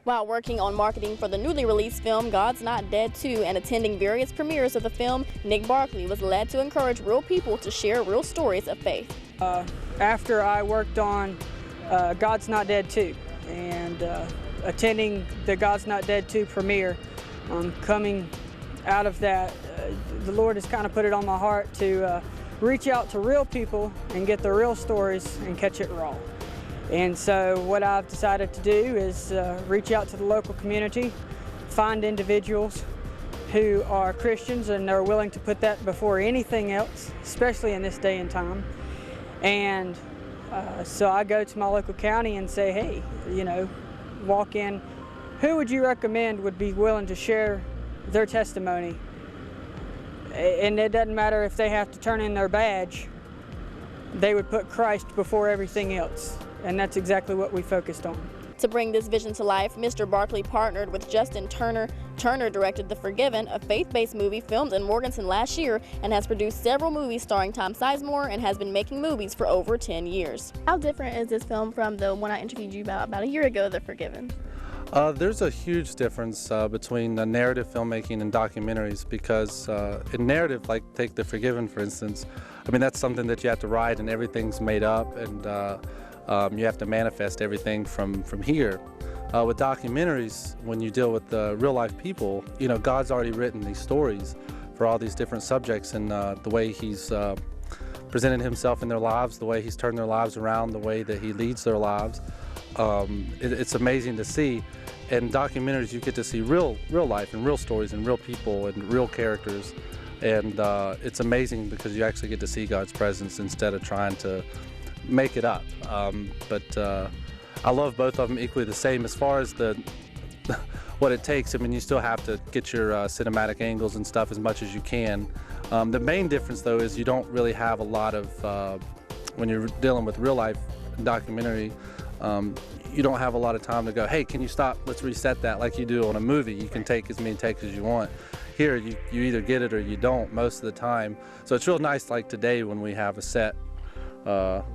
While working on marketing for the newly released film God's Not Dead 2 and attending various premieres of the film, Nick Barkley was led to encourage real people to share real stories of faith. After I worked on God's Not Dead 2 and attending the God's Not Dead 2 premiere, coming out of that, the Lord has kind of put it on my heart to reach out to real people and get the real stories and catch it raw. And so what I've decided to do is reach out to the local community, find individuals who are Christians and are willing to put that before anything else, especially in this day and time. And so I go to my local county and say, hey, you know, walk in, who would you recommend would be willing to share their testimony? And it doesn't matter if they have to turn in their badge, they would put Christ before everything else. And that's exactly what we focused on. To bring this vision to life, Mr. Barkley partnered with Justin Turner. Turner directed The Forgiven, a faith-based movie filmed in Morganton last year, and has produced several movies starring Tom Sizemore and has been making movies for over 10 years. How different is this film from the one I interviewed you about a year ago, The Forgiven? There's a huge difference between narrative filmmaking and documentaries because in narrative, like take The Forgiven for instance, I mean that's something that you have to write and everything's made up and you have to manifest everything from here. With documentaries, when you deal with real life people, you know, God's already written these stories for all these different subjects and the way He's presented Himself in their lives, the way He's turned their lives around, the way that He leads their lives. It's amazing to see. In documentaries, you get to see real life and real stories and real people and real characters. And it's amazing because you actually get to see God's presence instead of trying to make it up. But I love both of them equally the same. As far as what it takes, I mean, you still have to get your cinematic angles and stuff as much as you can. The main difference, though, is you don't really have a lot of, when you're dealing with real life documentary, you don't have a lot of time to go, hey, can you stop, let's reset that, like you do on a movie. You can take as many takes as you want. Here, you either get it or you don't most of the time. So it's real nice, like today when we have a set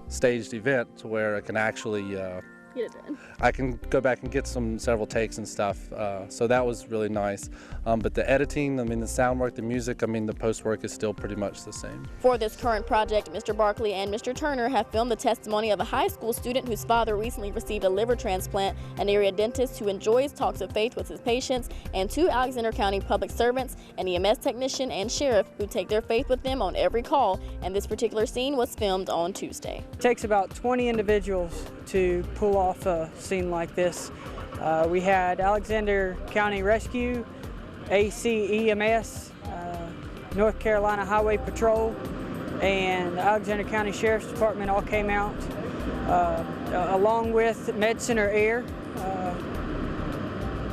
staged event to where I can actually Get it done. I can go back and get several takes and stuff, so that was really nice. But the editing, I mean the sound work, the music, I mean the post work is still pretty much the same. For this current project, Mr. Barkley and Mr. Turner have filmed the testimony of a high school student whose father recently received a liver transplant, an area dentist who enjoys talks of faith with his patients, and 2 Alexander County public servants, an EMS technician and sheriff who take their faith with them on every call, and this particular scene was filmed on Tuesday. It takes about 20 individuals to pull off a scene like this. We had Alexander County Rescue, ACEMS, North Carolina Highway Patrol, and the Alexander County Sheriff's Department all came out, along with Med Center Air,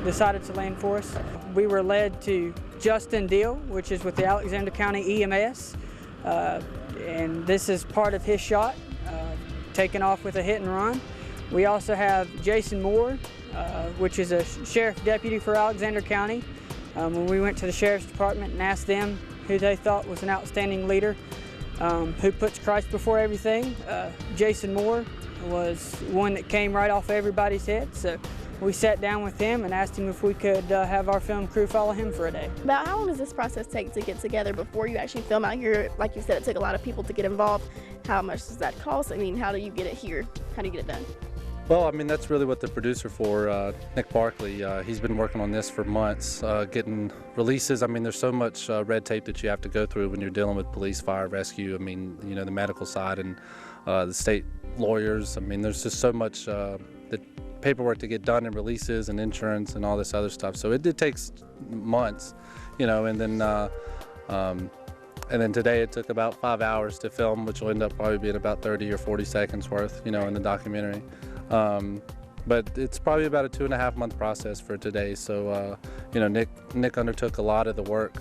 decided to land for us. We were led to Justin Deal, which is with the Alexander County EMS, and this is part of his shot, taken off with a hit and run. We also have Jason Moore, which is a sheriff deputy for Alexander County. When we went to the sheriff's department and asked them who they thought was an outstanding leader, who puts Christ before everything, Jason Moore was one that came right off everybody's head. So we sat down with him and asked him if we could have our film crew follow him for a day. About how long does this process take to get together before you actually film out here? Like you said, it took a lot of people to get involved. How much does that cost? I mean, how do you get it here? How do you get it done? Well, I mean, that's really what the producer for, Nick Barkley, he's been working on this for months, getting releases. I mean, there's so much red tape that you have to go through when you're dealing with police, fire, rescue. I mean, you know, the medical side and the state lawyers. I mean, there's just so much the paperwork to get done and releases and insurance and all this other stuff. So it takes months, you know, and then today it took about 5 hours to film, which will end up probably being about 30 or 40 seconds worth, you know, in the documentary. But it's probably about a 2.5 month process for today. So, you know, Nick undertook a lot of the work,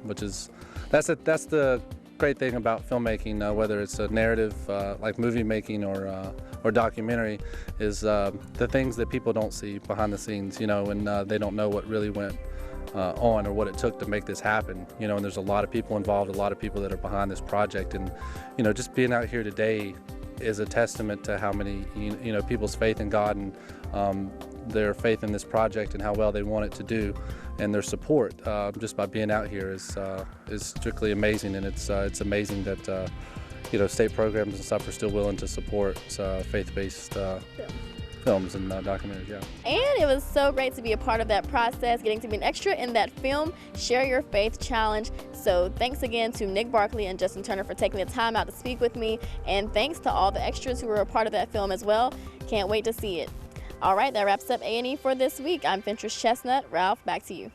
which is, that's the great thing about filmmaking, whether it's a narrative, like movie making or documentary, is the things that people don't see behind the scenes, you know, and they don't know what really went on or what it took to make this happen, you know, and there's a lot of people involved, a lot of people that are behind this project, and, you know, just being out here today is a testament to how many, you know, people's faith in God and their faith in this project and how well they want it to do, and their support just by being out here is strictly amazing. And it's amazing that state programs and stuff are still willing to support faith-based films and documentaries. Yeah. And it was so great to be a part of that process, getting to be an extra in that film, Share Your Faith Challenge. So thanks again to Nick Barkley and Justin Turner for taking the time out to speak with me, and thanks to all the extras who were a part of that film as well. Can't wait to see it. All right, that wraps up A&E for this week. I'm Fentress Chestnut. Ralph, back to you.